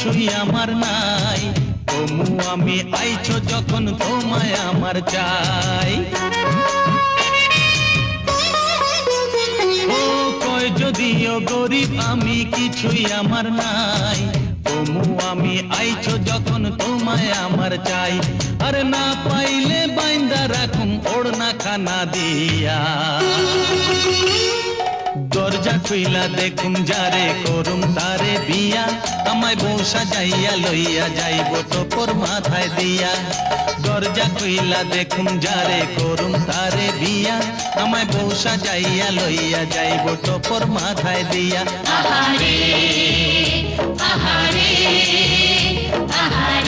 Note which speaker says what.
Speaker 1: কিছুই আমার নাই, তবু আমি আইছো যখন তোমায় আমার চাই। ও কয় যদিও গরিব আমি কিছুই আমার নাই, তবু আমি আইছো যখন তোমায় আমার চাই। আর না পাইলে বাইন্দা রাখুম ওড়না খানা দিয়া, দরজা খুইলা দেখুম যারে করুম তারে বিয়া, আমায় বউ সাজাইয়া লইয়া যাইব টোপর মাথায় দিয়া। দরজা খুইলা দেখুম যারে করুম তারে বিয়া, আমায় বউ সাজাইয়া লইয়া যাইব টোপর মাথায় দিয়া। আহারে আহারে